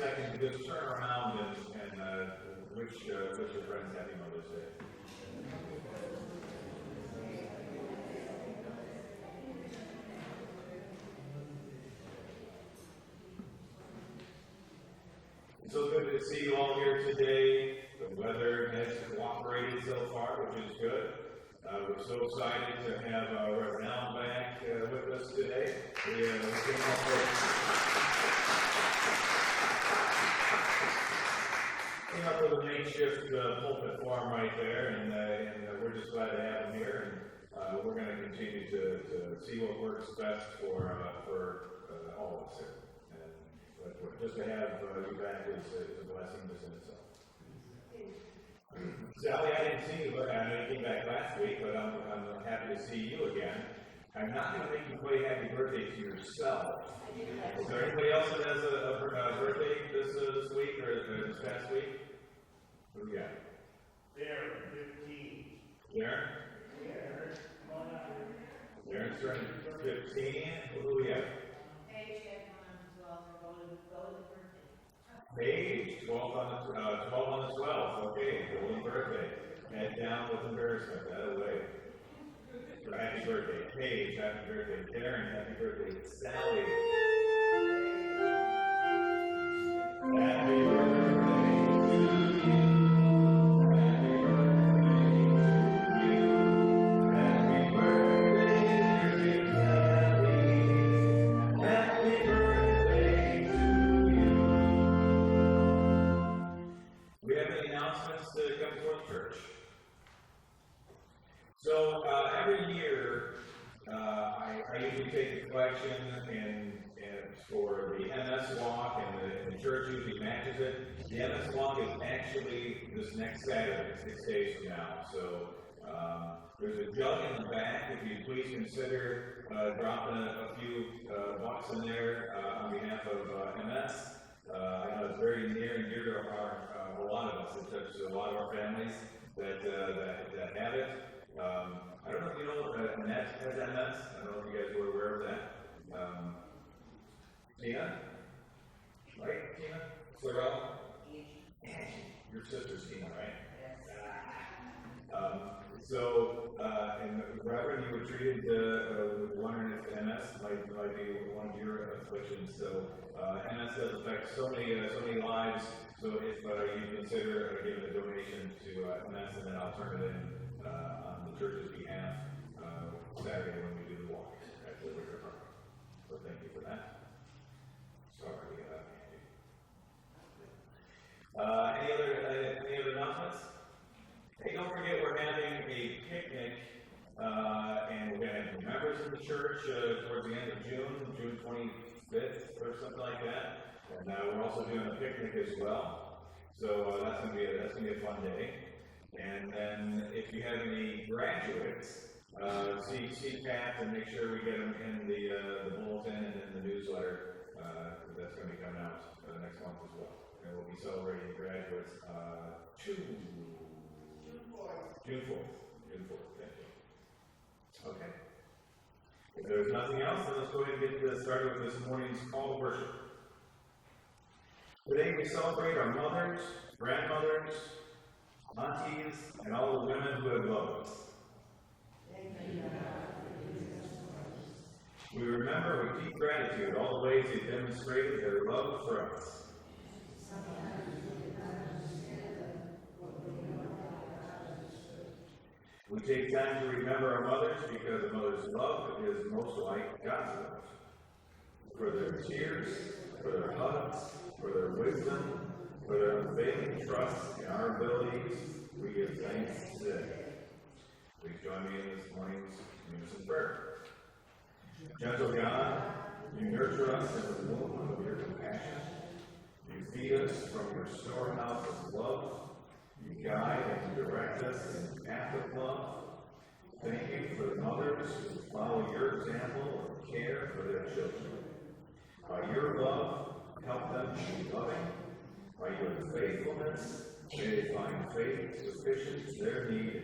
second to just turn around and wish your friends happy Mother's Day. It's so good to see you all here today. The weather has cooperated so far, which is good. We're so excited to have Reverend Al back with us today. We came up with a makeshift pulpit for him right there, and we're just glad to have him here. And we're going to continue to see what works best for all of us here. But just to have you back is a blessing just in itself. Sally, I didn't see you. I know you came back last week, but I'm happy to see you again. I'm not going to make you play happy birthday to yourself. Is there anybody else that has a birthday this week or this past week? Who do we got? Darren, 15. Darren? Darren, come on out here. Darren's turning 15. Who do we have? Paige, 12 on the 12th. Okay, golden birthday. Head down with embarrassment. That away. So happy birthday, Paige. Happy birthday, Darren. Happy birthday, Sally. Happy birthday to you. Happy birthday to you. Happy birthday, dear Sally. Happy birthday to you. We have any announcements to come before the church? So every year, I usually take the collection and for the MS walk, and the church usually matches it. The MS walk is actually this next Saturday, 6 days from now. So there's a jug in the back. If you please consider dropping a few bucks in there on behalf of MS. I know it's very near and dear to a lot of us. It touches a lot of our families that have it. I don't know if you know Annette has MS. I don't know if you guys were aware of that. Tina? Right, Tina? Sorrel? Your sister's Tina, right? And Reverend, you were treated wondering if MS might be one of your afflictions. So MS does affect so many lives. So if you consider giving a donation to MS, and then I'll turn it in on the church's behalf Saturday when we do the walk at the Wicker Park. So thank you for that. Sorry, any other announcements? Hey, don't forget we're having a picnic, and we're going to have members of the church towards the end of June 25th or something like that. And we're also doing a picnic as well. So that's going to be a fun day. And then if you have any graduates, see Pat and make sure we get them in the bulletin and in the newsletter. That's going to be coming out next month as well. And we'll be celebrating graduates June 4th. Thank you. Okay. If there's nothing else, then let's go ahead and get started with this morning's call to worship. Today we celebrate our mothers, grandmothers, aunties, and all the women who have loved us. We remember with deep gratitude all the ways they demonstrated their love for us. We take time to remember our mothers because a mother's love is most like God's love. For their tears, for their hugs, for their wisdom, for their unfailing trust in our abilities, we give thanks today. Please join me in this morning's unison prayer. Gentle God, you nurture us in the womb of your compassion. You feed us from your storehouse of love. You guide and direct us in the path of love. Thank you for the mothers who follow your example of care for their children. By your love, help them to be loving. By your faithfulness, may they find faith sufficient to their need.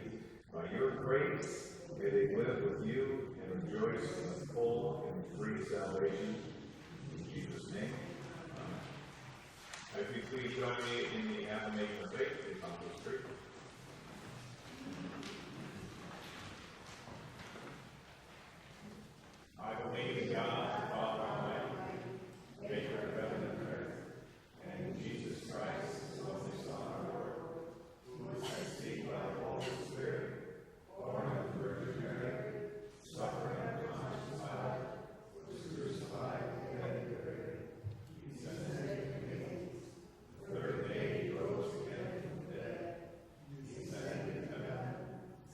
By your grace, may they live with you and rejoice in the full and free salvation. In Jesus' name, amen. please join me in the affirmation of faith to accomplish treatment. I believe in God, the Father Almighty, maker of heaven and earth, and in Jesus Christ, his only Son, our Lord, who was conceived by the Holy Spirit, born of the Virgin Mary, suffered under Pontius Pilate, was crucified, dead, and buried. He descended into Hades. The third day he rose again from the dead. He ascended into heaven,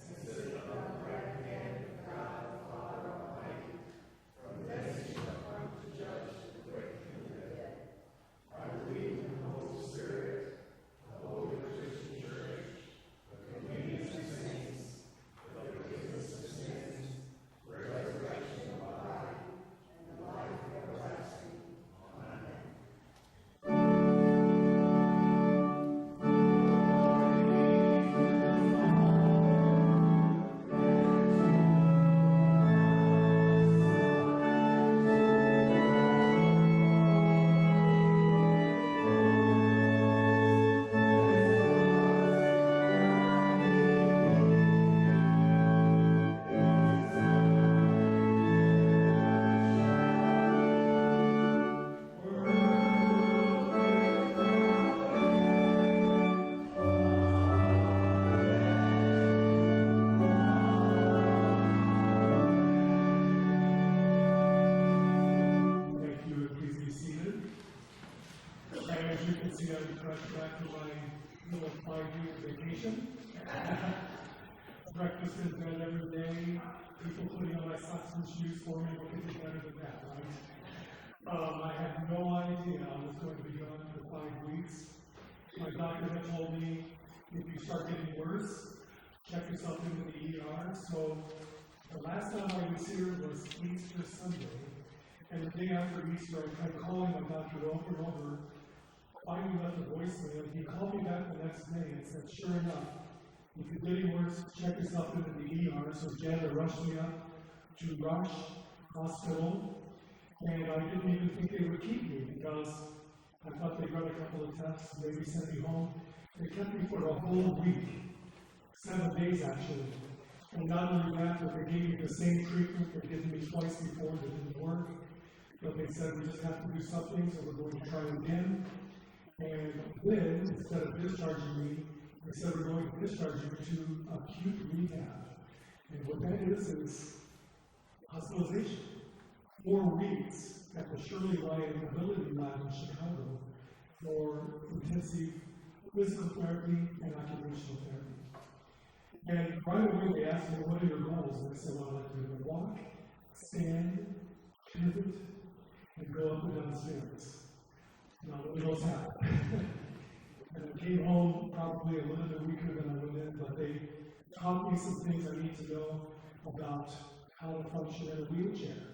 and sitteth on the right hand of God the Father Almighty. From thence he shall come to judge the quick and the dead. I believe in the Holy Spirit, the Holy Christian Church, the communion of saints, the forgiveness of sins, the resurrection of the body, and the life everlasting. Amen. Thank you, and please be seated. And as you can see, I'm fresh back from my little 5-week vacation. Breakfast in bed every day, people putting on my socks and shoes for me. What could be better than that, right? I had no idea I was going to be gone for 5 weeks. My doctor had told me, if you start getting worse, check yourself into the ER. So the last time I was here was Easter Sunday. And the day after Easter, I tried calling my doctor over and over. Finally left a voicemail. He called me back the next day and said, sure enough, if you get any worse, check yourself into the ER. So Janet rushed me up to Rush Hospital. And I didn't even think they would keep me because I thought they'd run a couple of tests, maybe send me home. They kept me for a whole week, 7 days actually. And not only that, but they gave me the same treatment they'd given me twice before that didn't work. But they said, we just have to do something, so we're going to try again. And then, instead of discharging me, they said, we're going to discharge you to acute rehab. And what that is hospitalization. 4 weeks at the Shirley Ryan Ability Lab in Chicago for intensive physical therapy and occupational therapy. And right away they asked me, what are your goals? And I said, well, I'd like to be able to walk, stand, pivot, and go up and down the stairs. Now, none of those happened. And I came home probably a little bit weaker than I went in, but they taught me some things I need to know about how to function in a wheelchair.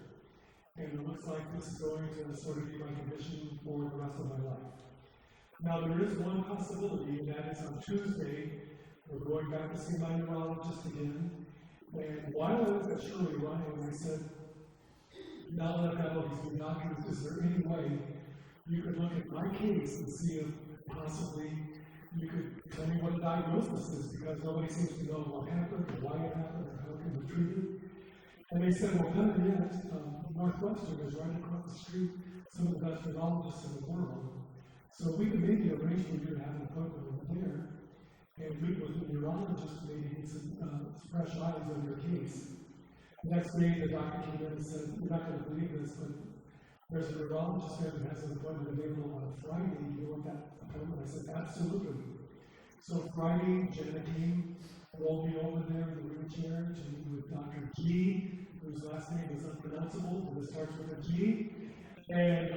And it looks like this is going to sort of be my condition for the rest of my life. Now, there is one possibility, and that is on Tuesday, we're going back to see my neurologist again. And while I was at Shirley Ryan, I said, now that I've got all these new doctors, is there any way you could look at my case and see if possibly you could tell me what the diagnosis is, because nobody seems to know what happened, or why it happened, or how it can be treated. And they said, well, better yet, Northwestern is right across the street, some of the best neurologists in the world. So we could maybe arrange for you to have an appointment over there and meet with a neurologist, maybe get some fresh eyes on your case. The next day, the doctor came in and said, you're not going to believe this, but there's a neurologist there that has an appointment available on Friday. Do you want that appointment? I said, absolutely. So Friday, Jenna came, rolled me over there in the wheelchair to meet with Dr. G, whose last name is unpronounceable, but it starts with a G. And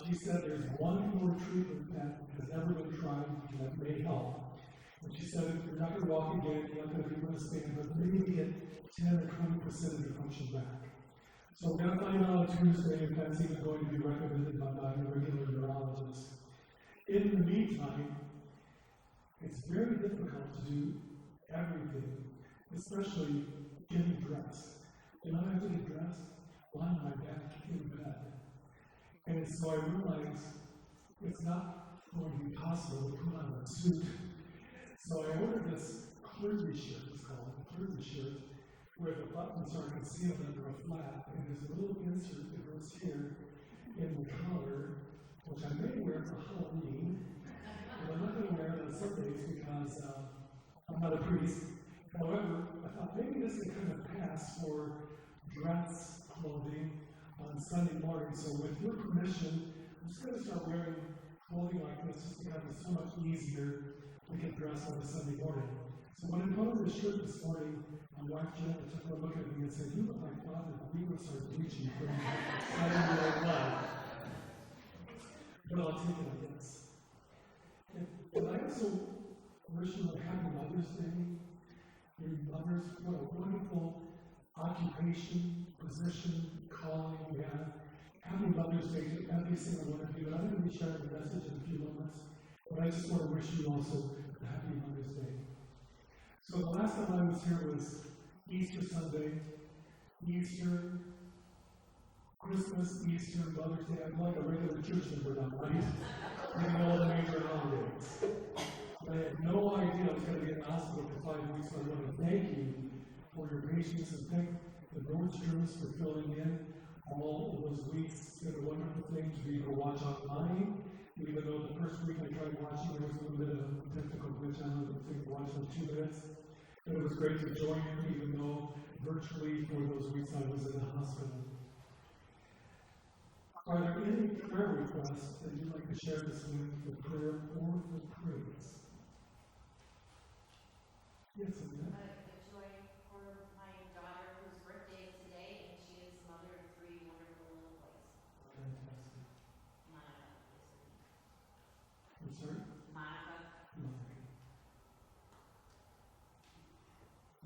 she said there's one more treatment that has never been tried that may help. And she said, if you're not going to walk again, you're not going to be able to stand, but maybe get 10 or 20% of your function back. So we're going to find out on Tuesday if that's even going to be recommended by my regular neurologist. In the meantime, it's very difficult to do everything, especially getting dressed. You know, I have to get dressed lying on my back in bed. And so I realized it's not going to be possible to put on a suit. So I ordered this clergy shirt, it's called a clergy shirt, where the buttons are concealed under a flap, and there's a little insert that goes here in the collar, which I may wear for Halloween, but I'm not going to wear it on Sundays because I'm not a priest. However, I thought maybe this could kind of pass for dress clothing on Sunday morning. So with your permission, I'm just going to start wearing clothing like this just to have it so much easier to get dressed on a Sunday morning. So when I put on this shirt this morning, my wife Jen took a look at me and said, "You look like Father Greenwood started preaching from Saturday Night Live." But I'll take it, I guess. And I also wish you a happy Mother's Day. Your mothers, what a wonderful occupation, position, calling you have. Happy Mother's Day to every single one of you. I'm going to be sharing the message in a few moments, but I just want to wish you also a happy Mother's Day. So the last time I was here was Easter Sunday, Easter, Christmas, Easter, Mother's Day. I'm like a regular church member now, right? Getting all the major holidays. I had no idea I was going to be in the hospital for 5 weeks, but I want to thank you for your patience and thank the Nordstrom's for filling in all of those weeks. It's been a wonderful thing to be able to watch online, even though the first week I tried watching, there was a little bit of a technical glitch on it. I think I watched in 2 minutes. But it was great to join you, even though virtually for those weeks I was in the hospital. Are there any prayer requests that you'd like to share this week for prayer or for praise? Yes, Amanda. A joy for my daughter whose birthday is today, and she is the mother of 3 wonderful little boys. Fantastic. Monica is her name. I'm sorry? Monica. Okay.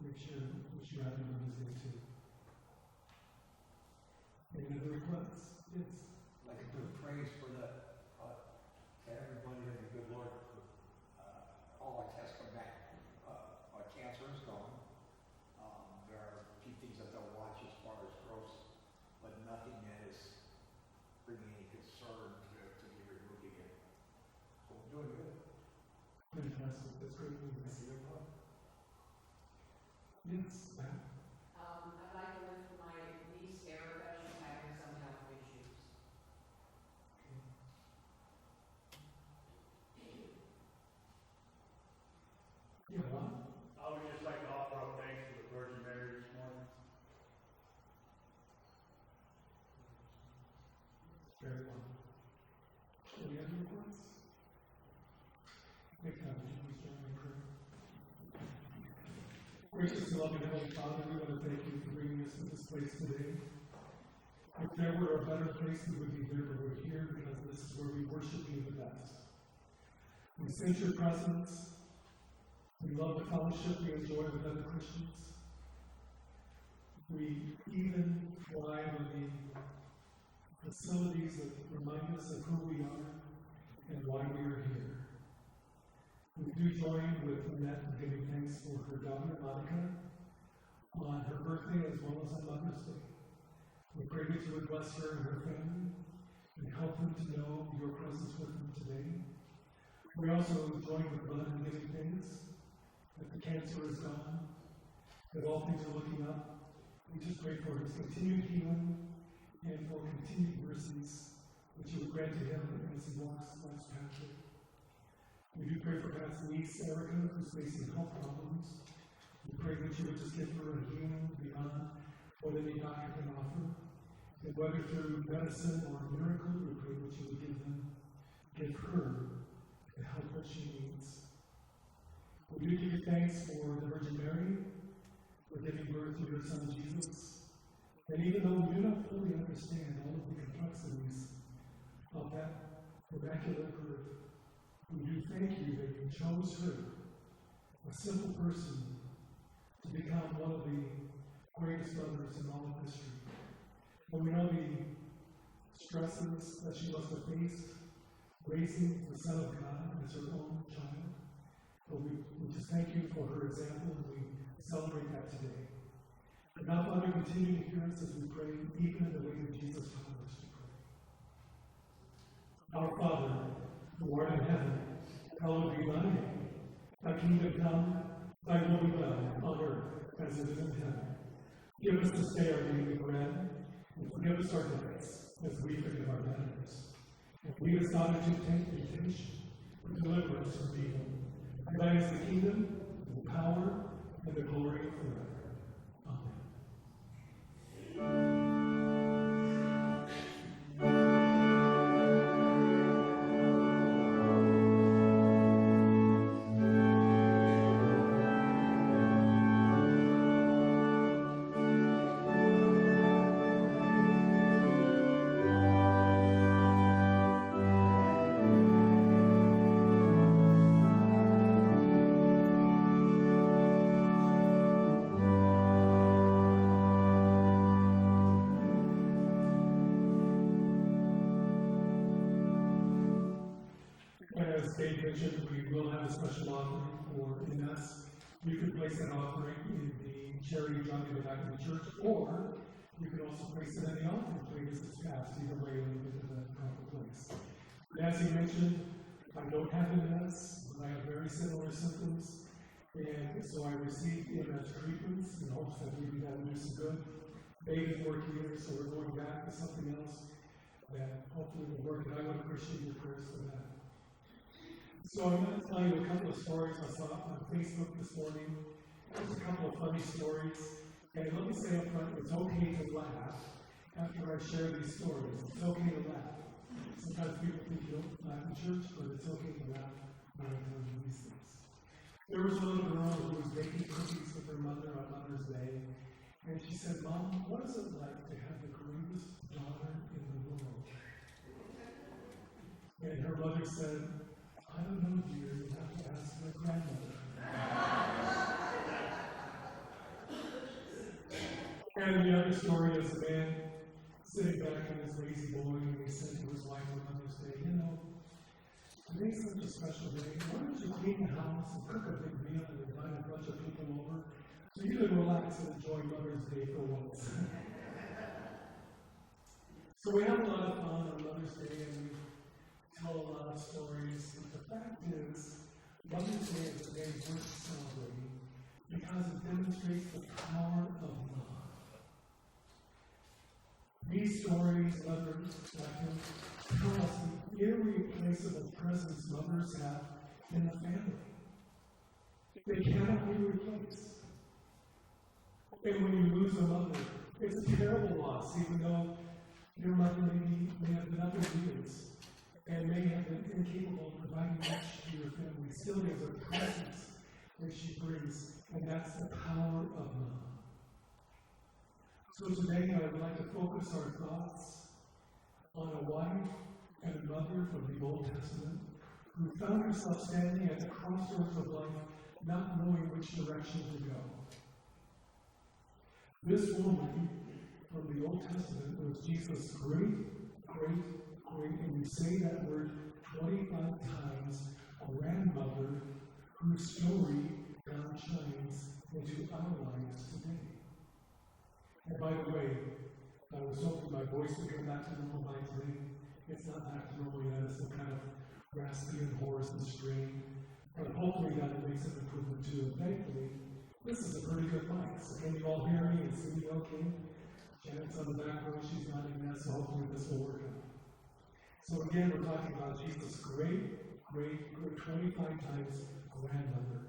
Make sure we should have it on this day too. Any other requests? Yes. I'd like to put praise for the, to everybody in the good Lord. All our tests come back. My cancer is gone. There are a few things that they'll watch as far as growth, but nothing that is bringing any concern to be removing it. So I'm doing good. Fantastic. That's great news. Yes, Matt. I'd like to lift my niece Erica. She's having some health issues. Yeah, Ron? I would just like to offer up thanks to the Virgin Mary this morning. Very well. Any other requests? Make that, would you please join me in prayer? Gracious and loving Heavenly Father, we want to thank you for bringing us to this place today. If there were a better place, we would be here, but we're here because this is where we worship you the best. We sense your presence. We love the fellowship we enjoy with other Christians. We even thrive on the facilities that remind us of who we are and why we are here. We do join with Annette in giving thanks for her daughter, Monica, on her birthday as well as on Mother's Day. We pray that you would bless her and her family and help them to know your presence with them today. We also join with Bud in giving thanks that the cancer is gone, that all things are looking up. We just pray for his continued healing and for continued mercies that you would grant to him as he walks life's pathway. We do pray for Pat's niece, Erica, who's facing health problems. We pray that you would just give her a healing beyond what any doctor can offer. And whether through medicine or a miracle, we pray that you would give her the help that she needs. We do give you thanks for the Virgin Mary, for giving birth to your Son Jesus. And even though we do not fully understand all of the complexities of that immaculate birth, we do thank you that you chose her, a simple person, to become one of the greatest mothers in all of history. And we know the stresses that she must have faced, raising the Son of God as her own child. But we just thank you for her example, and we celebrate that today. And now, Father, continue to hear us as we pray, even in the way that Jesus taught us to pray. Our Father, who art in heaven, hallowed be thy name. Thy kingdom come, thy will be done on earth as it is in heaven. Give us this day our daily bread, and forgive us our debts, as we forgive our debtors. And lead us not into temptation, but deliver us from evil. For thine is the kingdom, the power, and the glory forever. Amen. As Dave mentioned, we will have a special offering for Ines. You can place that offering in the charity jar in the back of the church, or you can also place it in the offering plate as it's passed. Either way, it'll get to the proper place. And as he mentioned, I don't have Ines, but I have very similar symptoms, and so I received MS treatments in hopes that maybe that would do some good. Dave didn't work here, so we're going back to something else that hopefully will work, and I would appreciate your prayers for that. So I'm going to tell you a couple of stories I saw on Facebook this morning. Just a couple of funny stories. And let me say up front, it's okay to laugh after I share these stories. It's okay to laugh. Sometimes people think you don't laugh in church, but it's okay to laugh when I tell you these things. There was a little girl who was baking cookies with her mother on Mother's Day. And she said, "Mom, what is it like to have the greatest daughter in the world?" And her mother said, "I don't know, dear, you have to ask my grandmother." And the other story is a man sitting back in his lazy boy, and he said to his wife on Mother's Day, "You know, today's such a special day. Why don't you clean the house and cook a big meal and invite a bunch of people over so you can relax and enjoy Mother's Day for once?" So we have a lot of fun on Mother's Day, and we tell a lot of stories, but the fact is, Mother's Day is a day worth celebrating because it demonstrates the power of love. These stories, others like him, tell us the irreplaceable presence mothers have in the family. They cannot be replaced. And when you lose a mother, it's a terrible loss, even though your mother may have been up in years and may have been incapable of providing much to your family. Still, there's a presence that she brings, and that's the power of love. So today, I would like to focus our thoughts on a wife and a mother from the Old Testament who found herself standing at the crossroads of life, not knowing which direction to go. This woman from the Old Testament was Jesus' great, and we say that word 25 times, grandmother, whose story God shines into our lives today. And by the way, I was hoping my voice would come back to normal by today. It's not back to normal yet. It's still kind of raspy and hoarse and strained. But hopefully that makes an improvement too. And thankfully, this is a pretty good mic. So can you all hear me and see me okay? Janet's on the back row. She's nodding yes, so hopefully this will work out. So again, we're talking about Jesus' great 25 times grandmother.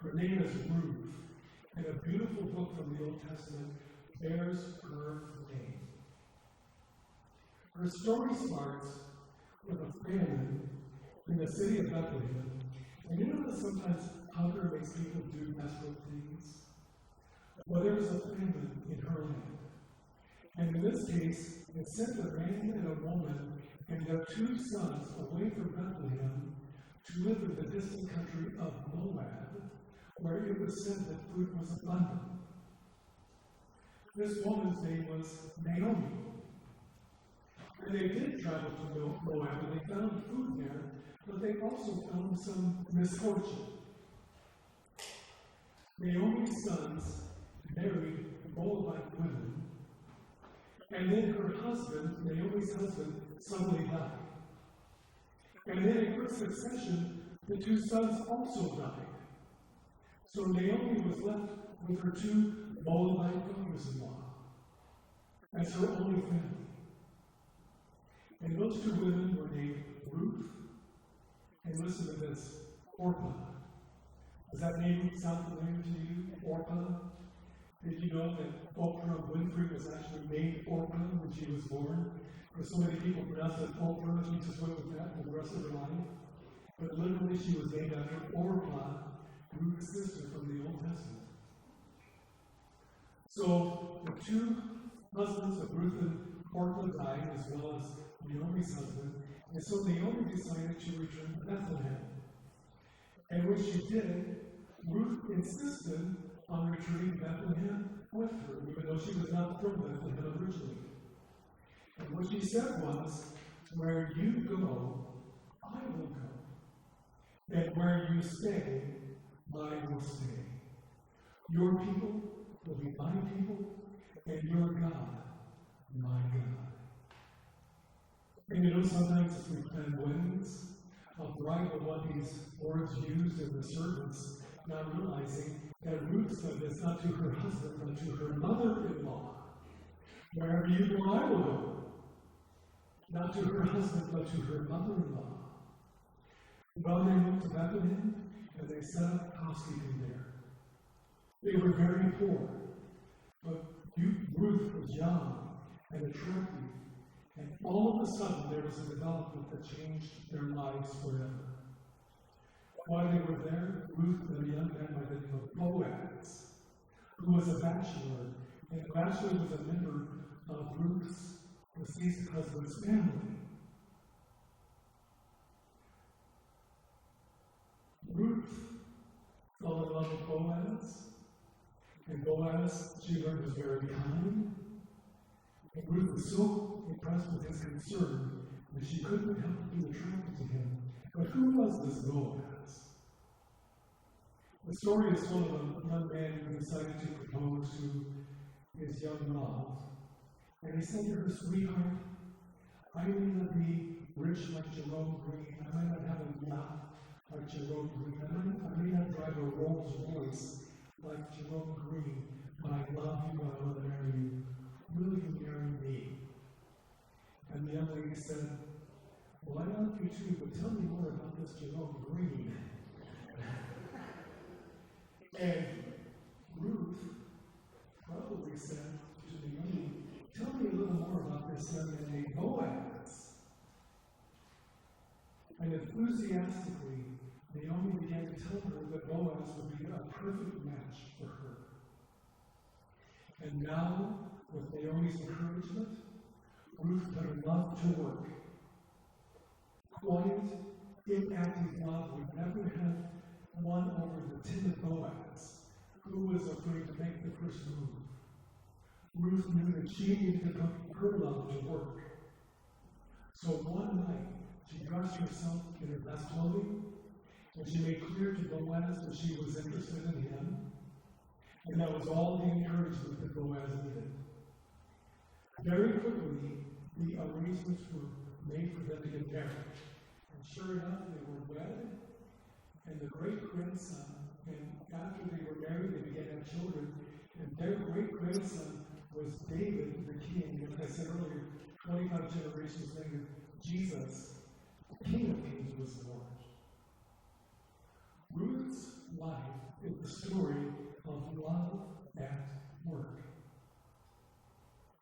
Her name is Ruth, and a beautiful book from the Old Testament bears her name. Her story starts with a famine in the city of Bethlehem. And you know that sometimes hunger makes people do desperate things? Well, there was a famine in her land. And in this case, it sent a man and a woman and their 2 sons away from Bethlehem to live in the distant country of Moab, where it was said that food was abundant. This woman's name was Naomi. And they did travel to Moab, and they found food there, but they also found some misfortune. Naomi's sons married Moabite women, and then her husband, Naomi's husband, suddenly died. And then in quick succession, the two sons also died. So Naomi was left with her two Moabite daughters-in-law as her only family. And those two women were named Ruth, and listen to this, Orpah. Does that name sound familiar to you? Orpah? Did you know that Oprah Winfrey was actually named Orpah when she was born? Because so many people pronounce it Oprah, she just went with that for the rest of her life. But literally she was named after Orpah, Ruth's sister from the Old Testament. So the two husbands of Ruth and Orpah died, as well as Naomi's husband, and so Naomi decided to return to Bethlehem. And when she did, Ruth insisted on returning to Bethlehem with her, even though she was not from Bethlehem originally. And what she said was, where you go, I will go. And where you stay, I will stay. Your people will be my people, and your God, my God. And you know, sometimes as we plan weddings, a bride will want these words used in the service, not realizing that Ruth said this not to her husband, but to her mother-in-law. Wherever you go, I will go. Not to her husband, but to her mother-in-law. Well, they went to Bethlehem, and they set up housekeeping there. They were very poor, but Ruth was young and attractive, and all of a sudden there was a development that changed their lives forever. While they were there, Ruth met a young man by the name of Boaz, who was a bachelor, and the bachelor was a member of Ruth's deceased husband's family. Ruth fell in love with Boaz, and Boaz, she learned, was very kind. And Ruth was so impressed with his concern that she couldn't help but be attracted to him. But who was this Boaz? The story is told of a young man who decided to propose to his young love. And he said to her, sweetheart, I may not be rich like Jerome Green. I might not have a yacht like Jerome Green. I may not drive a Rolls Royce like Jerome Green, but I love you and I want to marry you. Will you marry me? And the young lady said, well, I love you too, but tell me more about this Jerome Green. And Ruth probably said to the young lady, tell me a little more about this young man named Boaz. And enthusiastically, Naomi began to tell her that Boaz would be a perfect match for her. And now, with Naomi's encouragement, Ruth put her love to work. Quiet, inactive love would never have won over the timid Boaz, who was afraid to make the first move. Ruth knew that she needed to put her love to work. So one night, she dressed herself in her best clothing, and she made clear to Boaz that she was interested in him, and that was all the encouragement that Boaz needed. Very quickly, the arrangements were made for them to get married. And sure enough, they were wed, and the great-grandson, and after they were married, they began to have children, and their great-grandson was David, the king. As I said earlier, 25 generations later, Jesus, the King of Kings, was born. Ruth's life is the story of love at work.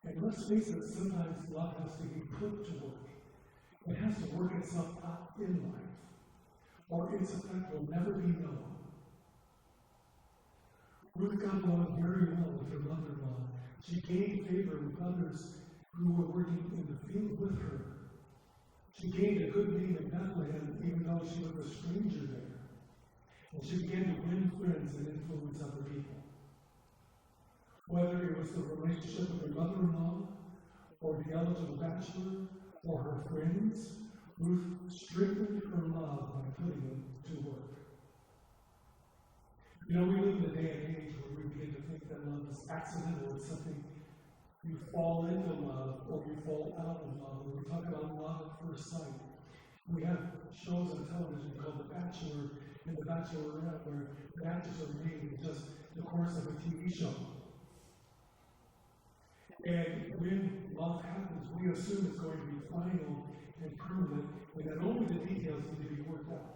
And let's face it, sometimes love has to be put to work. It has to work itself out in life, or its effect will never be known. Ruth got along very well with her mother-in-law. She gained favor with others who were working in the field with her. She gained a good name in Bethlehem, even though she was a stranger there. And she began to win friends and influence other people. Whether it was the relationship with her mother-in-law, or the eligible bachelor, or her friends, Ruth strengthened her love by putting it to work. You know, we live in a day and age where we begin to think that love is accidental. It's something you fall into love or you fall out of love. When we talk about love at first sight, we have shows on television called The Bachelor bachelorette where the actors are made in just the course of a TV show. And when love happens, we assume it's going to be final and permanent, and that only the details need to be worked out.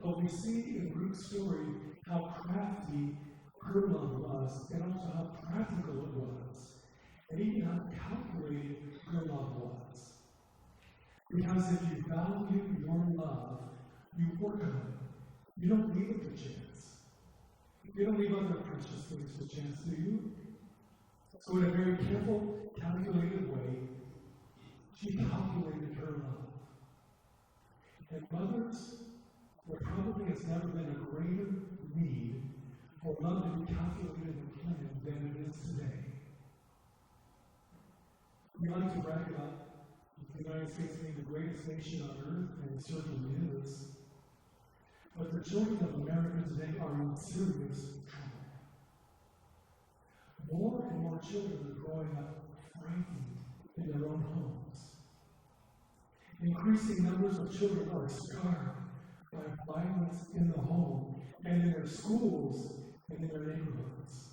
But we see in Ruth's story how crafty her love was, and also how practical it was, and even how calculated her love was. Because if you value your love, you work on it. You don't leave it to chance. You don't leave other precious things to chance, do you? So in a very careful, calculated way, she calculated her love. And mothers, there probably has never been a greater need for love to be calculated and planned than it is today. We like to brag about the United States being the greatest nation on earth, and it certainly is. But the children of America today are in serious trouble. More and more children are growing up frightened in their own homes. Increasing numbers of children are scarred by violence in the home and in their schools and in their neighborhoods.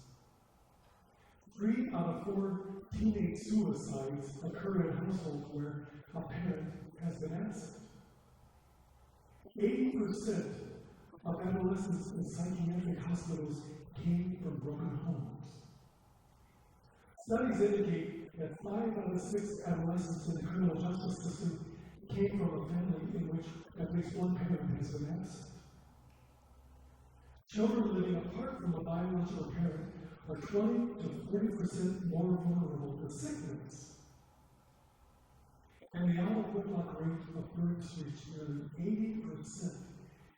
3 out of 4 teenage suicides occur in households where a parent has been absent. 80% of adolescents in psychiatric hospitals came from broken homes. Studies indicate that 5 out of 6 adolescents in the criminal justice system came from a family in which at least one parent has been absent. Children living apart from a biological parent are 20 to 40% more vulnerable to sickness. And the out-of-wedlock rate of births reached nearly 80%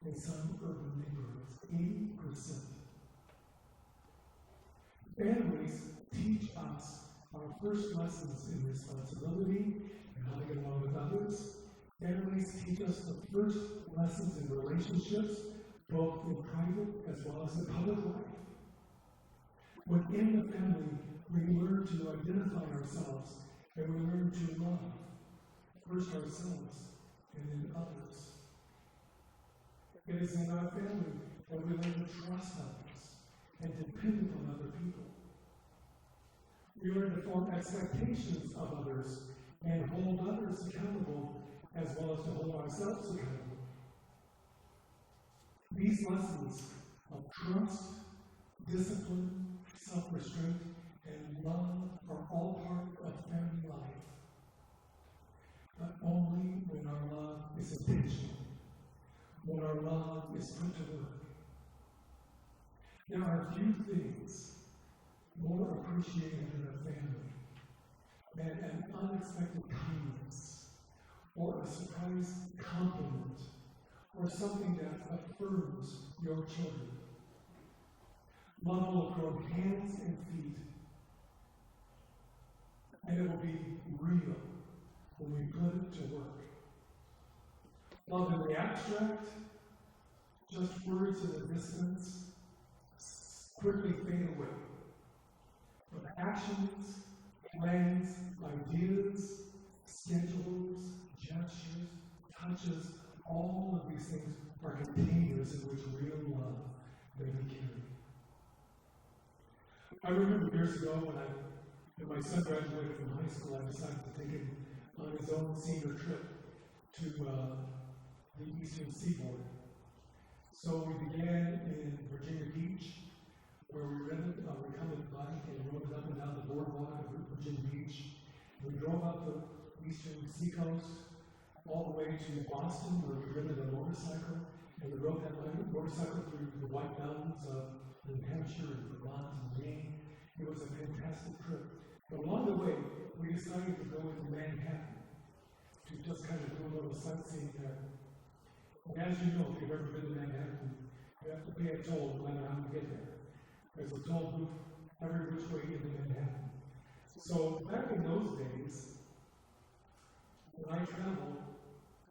in some urban neighborhoods. 80%. Families teach us our first lessons in responsibility and how to get along with others. Families teach us the first lessons in relationships, both in private as well as in public life. Within the family, we learn to identify ourselves and we learn to love, first ourselves and then others. It is in our family that we learn to trust others and depend upon other people. We learn to form expectations of others and hold others accountable as well as to hold ourselves accountable. These lessons of trust, discipline, self-restraint, and love are all part of family life. But only when our love is intentional, when our love is put to work. There are few things more appreciated in a family than an unexpected kindness, or a surprise compliment, or something that affirms your children. Love will grow hands and feet, and it will be real when we put it to work. Love in the abstract, just words in the distance, quickly fade away. But actions, plans, ideas, schedules, gestures, touches, all of these things are containers in which real love may be carried. I remember years ago when my son graduated from high school, I decided to take him on his own senior trip to the eastern seaboard. So we began in Virginia Beach, where we rented a recumbent bike and rode up and down the boardwalk of Virginia Beach. We drove up the eastern seacoast all the way to Boston, where we rented a motorcycle, and we rode that motorcycle through the White Mountains of New Hampshire and Vermont and Maine. It was a fantastic trip. But along the way, we decided to go into Manhattan to just kind of do a little sightseeing there. And as you know, if you've ever been to Manhattan, you have to pay a toll no matter how you get there. There's a toll booth every which way into Manhattan. So back in those days, when I traveled,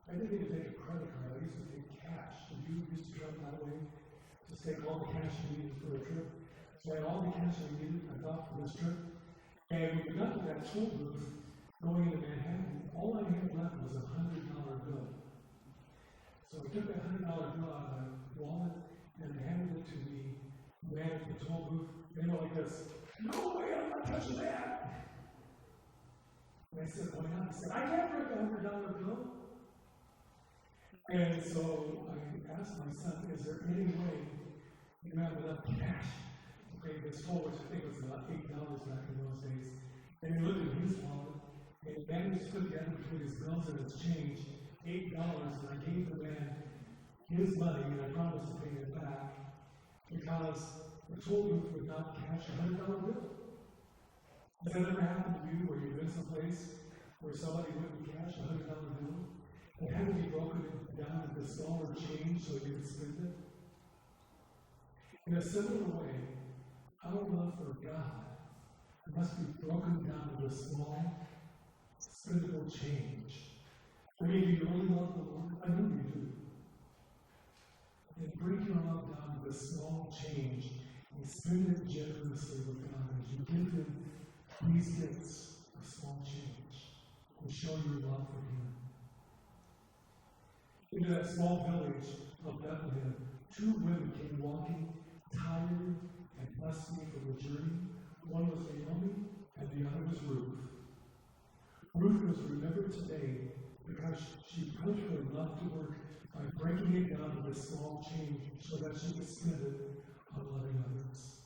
I didn't even take a credit card. I used to take cash. Did you used to travel that way? Just take all the cash you needed for a trip. So I had all the cash I needed, I thought, for this trip. And when we got to that toll booth going into Manhattan, all I had left was $100 bill. So I took that $100 bill out of my wallet and I handed it to the man at the toll booth. They were like this, "No way, I'm not touching that." And I said, "Why not?" He said, "I can't break a $100 bill." And so I asked my son, "Is there any way you have enough cash to pay this toll," which I think was about $8 back in those days. And he looked at his wallet, and he managed to put together between his bills and his change $8, and I gave the man his money, and I promised to pay it back, because the toll booth would not cash a $100 bill. Has that ever happened to you, where you've been someplace where somebody wouldn't cash a $100 bill? It had to be broken down into smaller change so you could spend it. In a similar way, our love for God must be broken down into small, spendable change. I mean, do you really love the Lord? I know you do. And break your love down to small change and spend it generously with God as you give Him these gifts of small change and show your love for Him. Into that small village of Bethlehem, 2 women came walking, tired and dusty from the journey. One was Naomi, and the other was Ruth. Ruth was remembered today because she put her love to work by breaking it down to this small change so that she could spend it on loving others.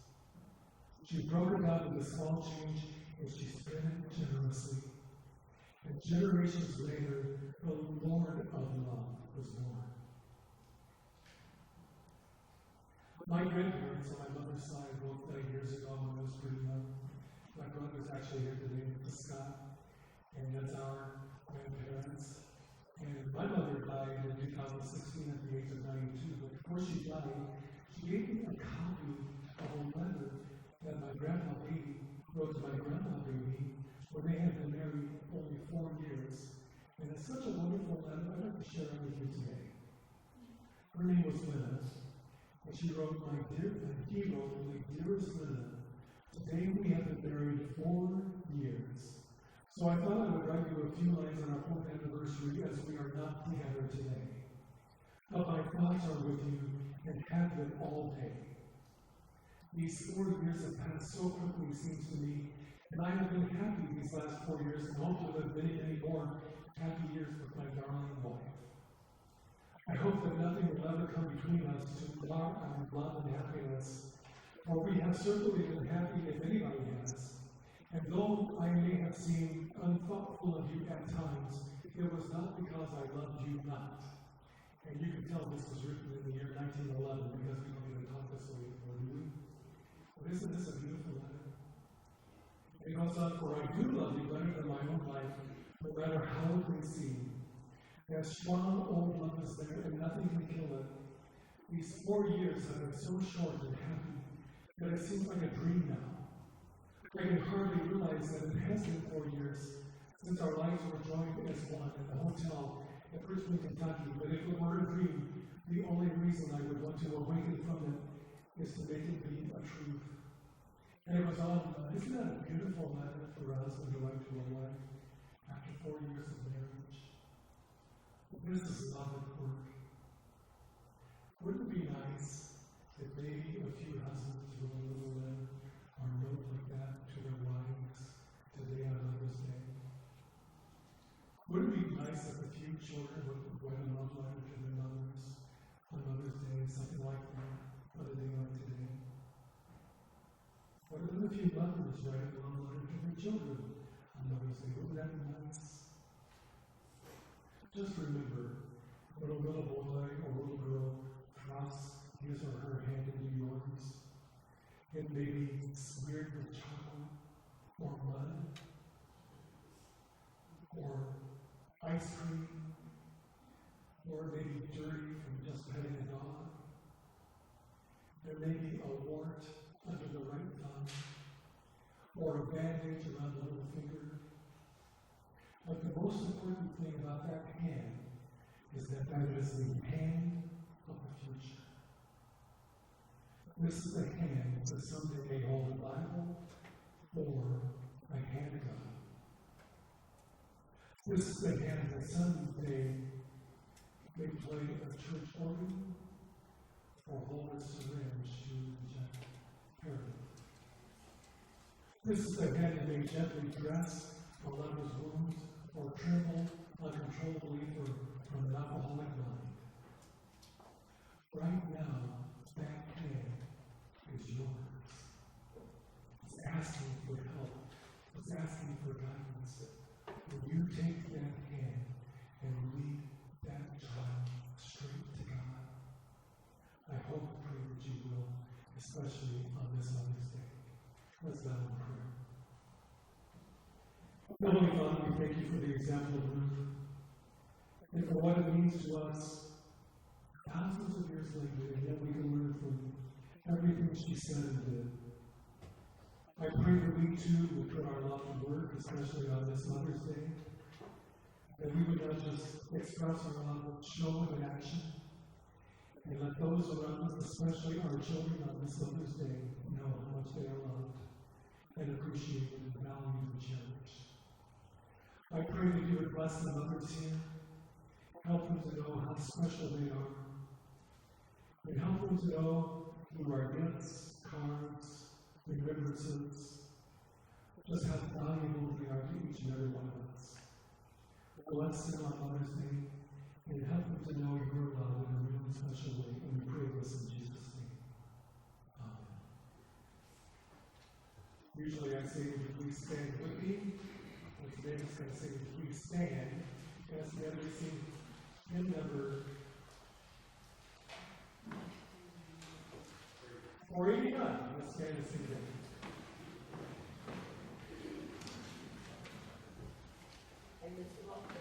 She broke it down to the small change and she spent it generously. And generations later, the Lord of love was born. My grandparents on my mother's side both died years ago when I was pretty young. My brother's actually here today, Scott, and that's our grandparents. And my mother died in 2016 at the age of 92, but before she died, she gave me a copy of a letter that my grandpa baby wrote to my grandma baby when they had been married only 4 years. And it's such a wonderful letter, I'd like to share it with you today. Her name was Linda, and she wrote, he wrote, "My dearest Linda, today we have been married 4 years. So I thought I would write you a few lines on our 4th anniversary as we are not together today. But my thoughts are with you and have been all day. These 4 years have passed so quickly, it seems to me, and I have been happy these last 4 years and hope to live many, many more happy years with my darling wife. I hope that nothing will ever come between us to mar our love and happiness, for we have certainly been happy if anybody has. And though I may have seemed unthoughtful of you at times, it was not because I loved you not." And you can tell this was written in the year 1911 because we don't even talk this way anymore, do we? But isn't this a beautiful letter? It goes on, "For I do love you better than my own life, no matter how it may seem. That strong old love is there, and nothing can kill it. These 4 years have been so short and happy that it seems like a dream now. I can hardly realize that it has been 4 years since our lives were joined as one in the hotel at Richmond, Kentucky. But if it were a dream, the only reason I would want to awaken from it is to make it be a truth." And it was on, isn't that a beautiful letter for a husband to write to a wife after 4 years of marriage? This is love at work. Wouldn't it be nice if maybe a few husbands wrote a little letter or note like that to their wives today on Mother's Day? Wouldn't it be nice if a few children would write a love letter to their mothers on Mother's Day, something like that, on a day like today? What if a few mothers write a love letter to their children on Mother's Day? Wouldn't that be nice? Just remember, when a little boy or little girl thrusts his or her hand into yours, it may be smeared with chocolate or mud or ice cream, or it may be dirty from just petting a dog. There may be a wart under the right thumb, or a bandage around the little finger. But the most important thing about that hand is that is the hand of the future. This is the hand that someday may hold a Bible or a handgun. This is the hand that someday may play a church organ or hold a syringe to inject heroin. This is the hand that may gently dress a lover's wounds or tremble uncontrollably from an alcoholic mind. Right now, that hand is yours. It's asking for help. It's asking for guidance. Will you take that hand and lead that child straight to God? I hope and pray that you will, especially on this Mother's Day. Let's bow in prayer. Heavenly Father, we thank you for the example of Ruth and for what it means to us thousands of years later, and yet we can learn from everything she said and did. I pray that we too would put our love to work, especially on this Mother's Day, that we would not just express our love, but show it in action, and let those around us, especially our children on this Mother's Day, know how much they are loved and appreciated and valued and cherished. I pray that you would bless the mothers here, help them to know how special they are, and help them to know through our gifts, cards, remembrances, just how valuable they are to each and every one of us. Bless them on Mother's Day, and help them to know your love in a really special way, and we pray this in Jesus' name. Amen. Usually I say, would you please stand with me? And today I'm just going to say, would you please stand? As we ever sing hymn number 489. Let's stand and sing that. And Mr. Walker.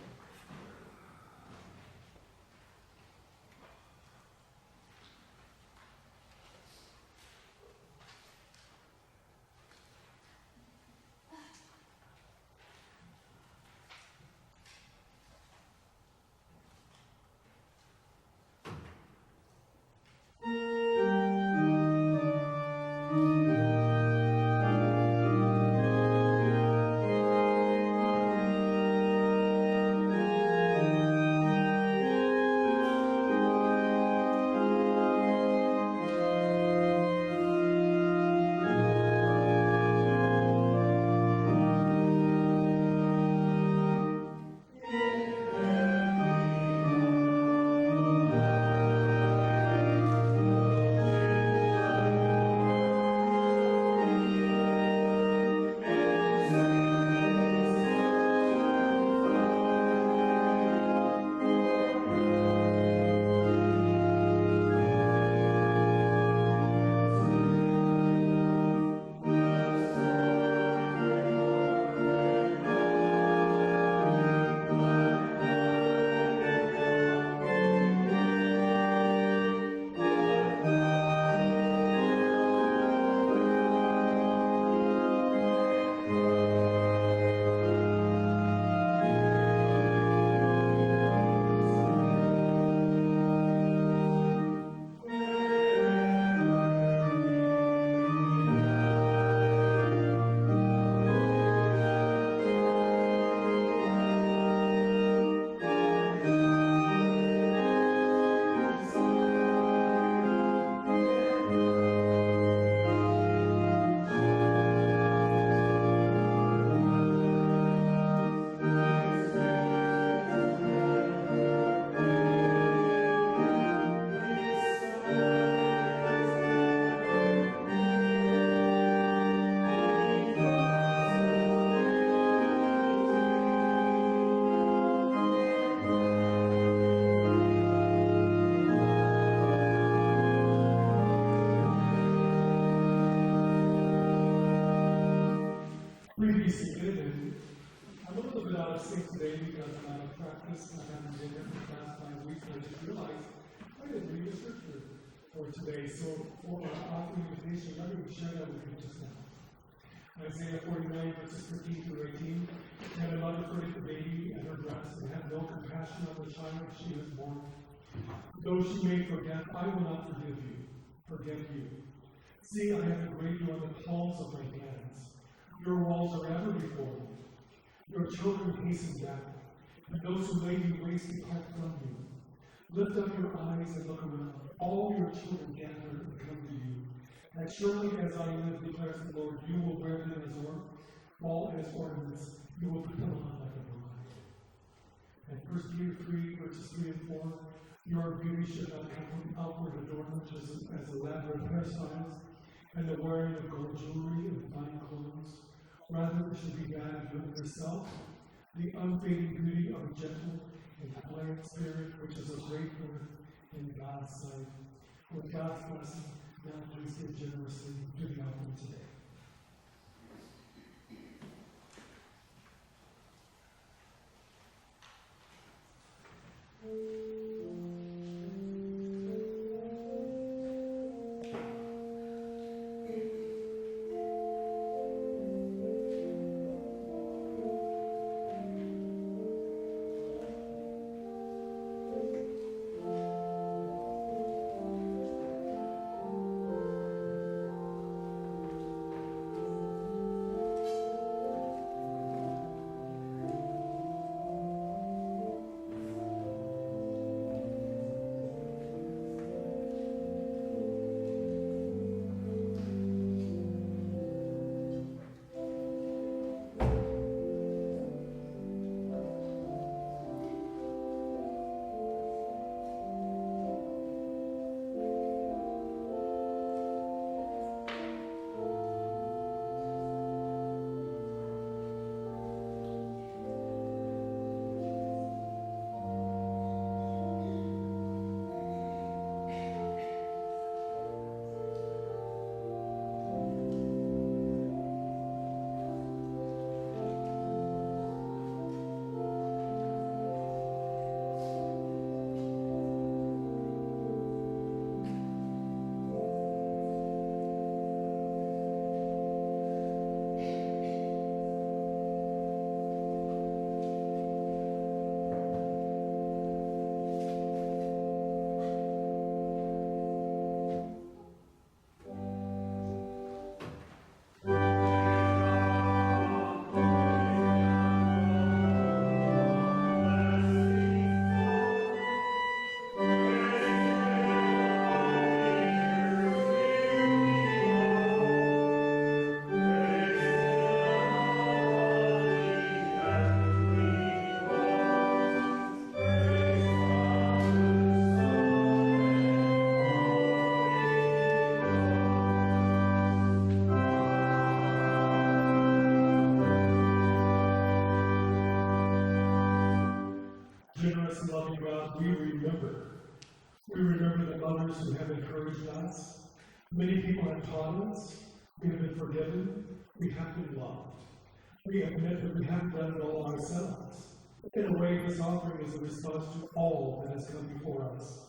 Please be seated, and I'm a little bit out of sync today because I'm out of practice and I haven't been here for the past 5 weeks, and I just realized I didn't read the scripture for today. So for our offering invitation, let me share that with you just now. Isaiah 49, verses 15 through 18. Can a mother forget the baby at her breast and have no compassion on the child she has born? Though she may forget, I will not forgive you. Forget you. See, I have engraved you on the palms of my hands. Your walls are ever before me. Your children hasten back, and those who lay you waste depart from you. Lift up your eyes and look around. All your children gather and come to you. And surely as I live, declares the Lord, you will wear them as all as ornaments. You will put them on like a bride. And 1 Peter 3, verses 3 and 4, your beauty should not come from outward adornment as elaborate hairstyles and the wearing of gold jewelry and fine clothes. Rather, it should be that of yourself, the unfading beauty of a gentle and quiet spirit, which is of great worth in God's sight. With God's blessing, now please give generously to the offering today. Generous and loving God, we remember. We remember the mothers who have encouraged us. Many people have taught us. We have been forgiven. We have been loved. We admit that we haven't done it all ourselves. In a way, this offering is a response to all that has come before us.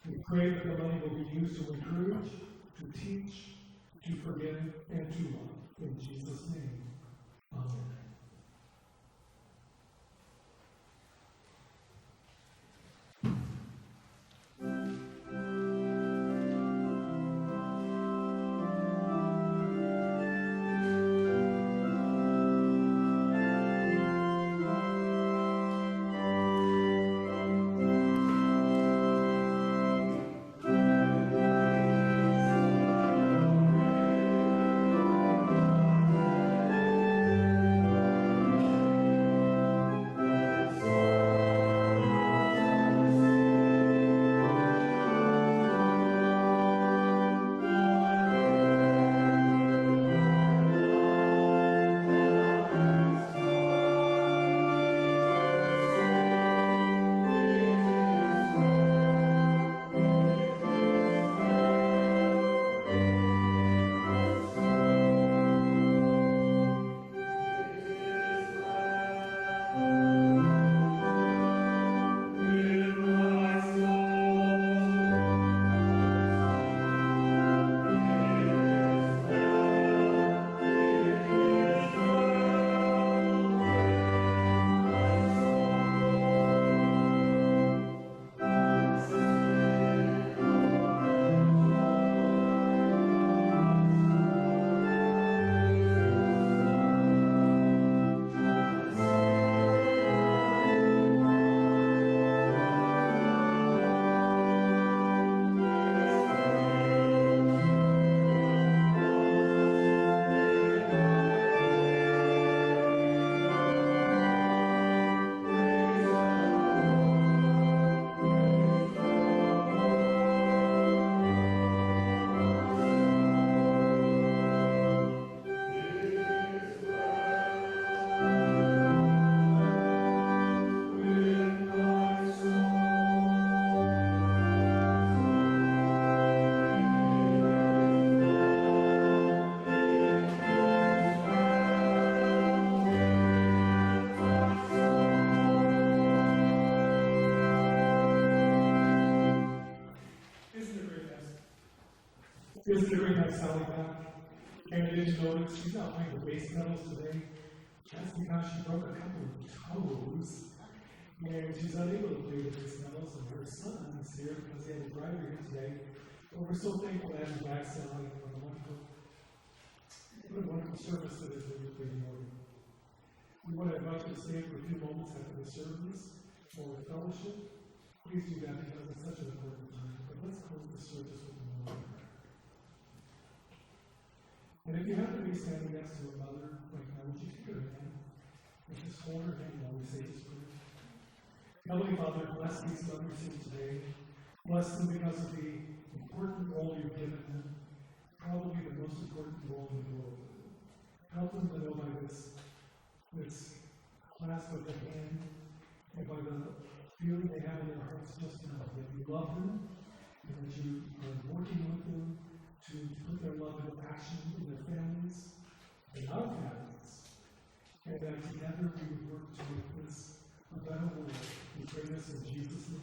We pray that the money will be used to encourage, to teach, to forgive, and to love. In Jesus' name, amen. Isn't it great to have Sally back? And I didn't notice she's not playing the bass pedals today. That's because she broke a couple of toes. And she's unable to play the bass pedals, and her son is here because he had a driver here today. But we're so thankful to have you back, Sally, for the wonderful service that has been this morning. We want to invite you to stay for a few moments after the service for fellowship. Please do that because it's such an important time. But let's close the service with a moment of prayer. And if you happen to be standing next to a mother right now, would you take her hand and just hold her hand while we say this prayer? Heavenly Father, bless these mothers here today. Bless them because of the important role you've given them. Probably the most important role in the world. Help them to know by this clasp of the hand and by the feeling they have in their hearts just now that you love them and that you are working with them to put their love into action in their families and our families, and that together we would work to make this a better world. We pray this in Jesus' name.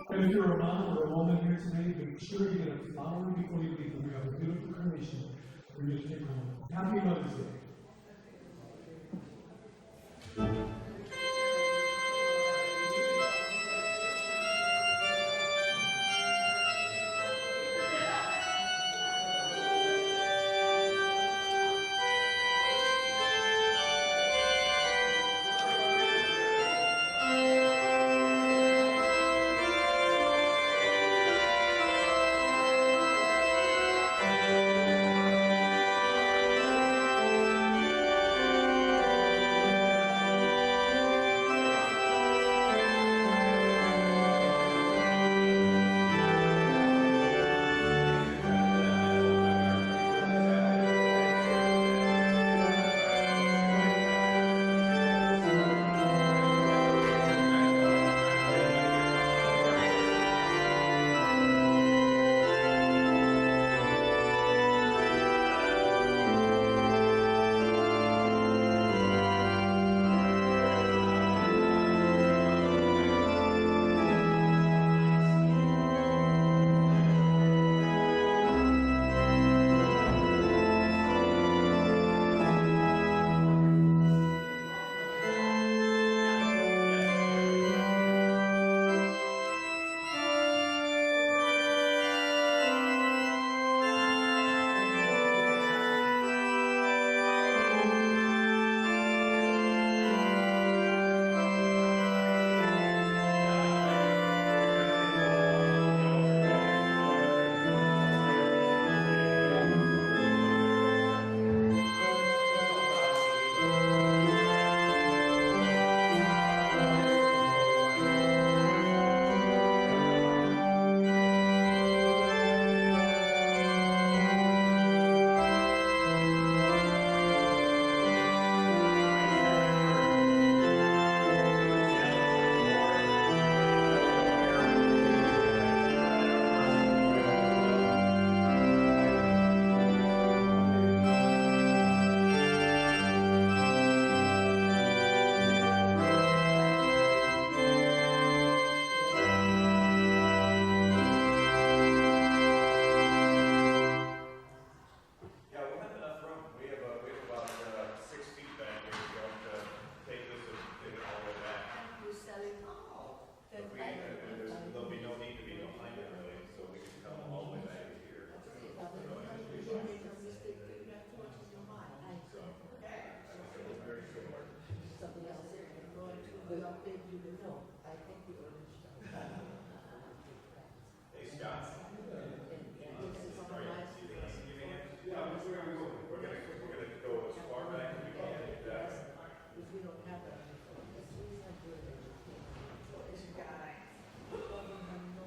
And if you're a mom or a woman here today, make sure you get a flower before you leave. We have a beautiful carnation for you to take home. Happy Mother's Day. big you can know, I think the orange stuff. Hey, Scott. And this is on my. Yeah, we're gonna go as far back as we can. Because we don't have that. That's the reason I do it. This guy. No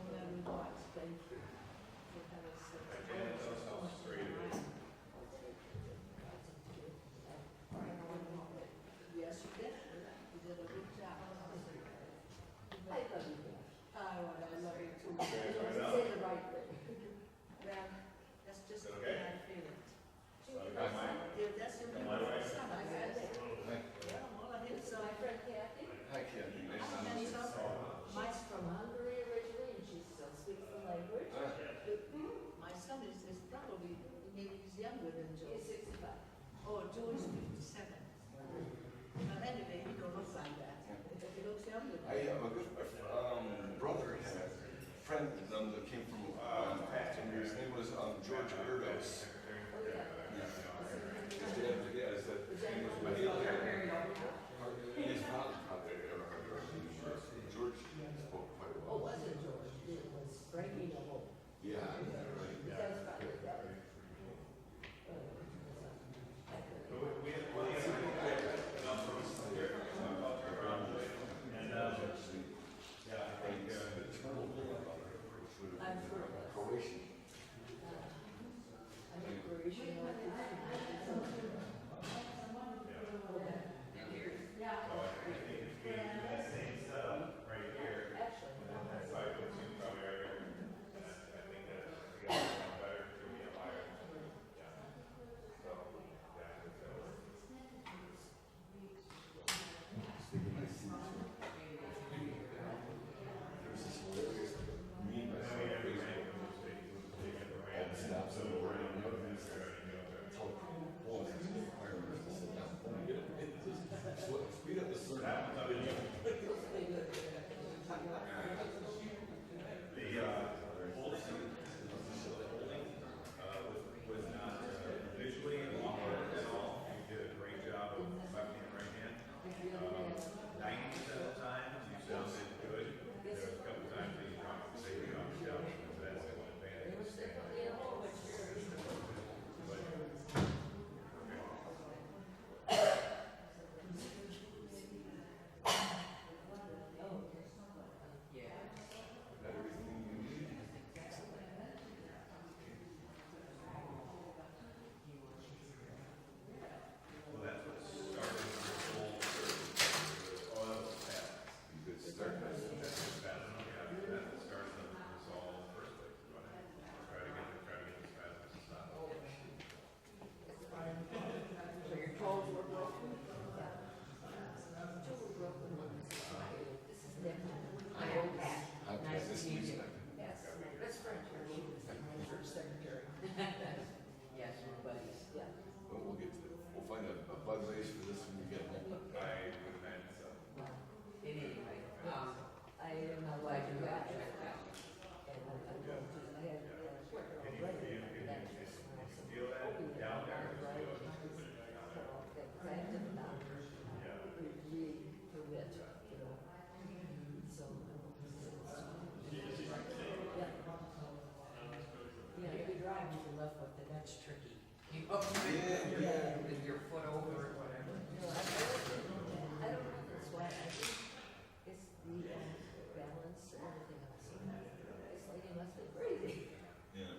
matter what, thank you. For having such. Yes, you did. You did a good job. I love you, Dad. I love you too. You don't say the right thing. Well, that's just the way I feel it. Yeah, that's your son. I said that. Yeah, well, I did. So my friend Kathy. Hi, Kathy. Nice to meet you. Mine's from Hungary originally, and she still speaks the language. My son is probably, maybe he's younger than Joe. He's 65. Oh, Joe is 57. But anyway, he don't look like that. He looks younger. I have a good brother had a friend of them that came from his name was George Erdos. Oh, yeah. His dad, yeah, his name was his father probably George spoke quite Oh, well. was it George? It was Frankie the whole. Yeah, right. That's probably better. I'm sure it was. Croatian. I think Croatian. There's this hilarious meme I saw on Facebook. All the stops in the road and everything's tell people, firemen to sit down. Speed up the circle. Was not visually awkward at all. You did a great job of left hand, right hand. 90% of the time, you sounded good. There was a couple times that you dropped the safety off the shelf, so that's the one advantage. Well, that's what started this whole service. Oil fat. You could start that. That's fat. Yeah, that's what started this all in the first place. Try to get this fat to stop. So your toes were broken? Two were broken. This is definitely my old hat. Nice to meet you. Yes, that's French. She was my church secretary. Yes, we're buddies. Yeah. But we'll get to, we'll find a bug base for this when we get home. I would imagine so. Well, anyway, I am not glad you got checked out. And I'm going to, I had, already, and that was just when I said, Feel that down there? right, I had to not re-permit, you know. So, yeah. Yeah, if you drive with your left foot, then that's tricky. You know, Yeah. with your foot over or whatever. No, I don't know, that's why I think it's the balance and everything else. It's like you must be crazy. Yeah.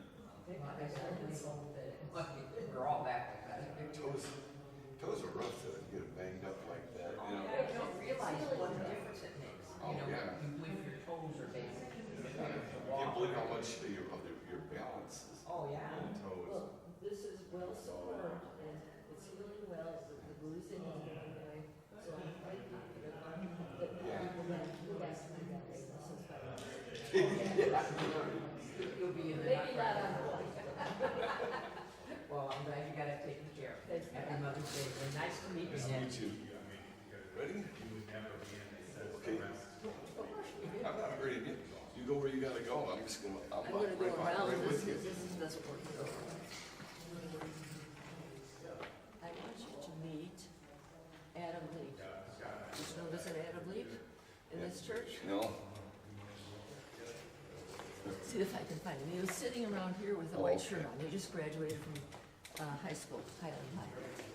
We're all back like that. Toes are rough to get banged up like that, you know. You don't realize what difference it makes. Oh, You know, yeah. if your toes are basic. Can't believe how much your balance is Oh, yeah. on toes. Well, this is well supported and it's healing well, the bruising is going away, so I'm quite confident that people that do that to me that way, this is better. You'll be in the. Maybe not on the way. Well, I'm glad you got it taken care of. Happy Mother's Day, and nice to meet you. Nice to meet you. Ready? You would never be in a sense of Okay. rest. I'm not ready to get, you go where you gotta go, I'm just gonna, I'm I'm gonna go right around, with you. this is this one. I want you to meet Adam Lee. You know, this that Ed, I believe, in this church? No? See if I can find him. He was sitting around here with a white shirt on. He just graduated from high school, Highland High.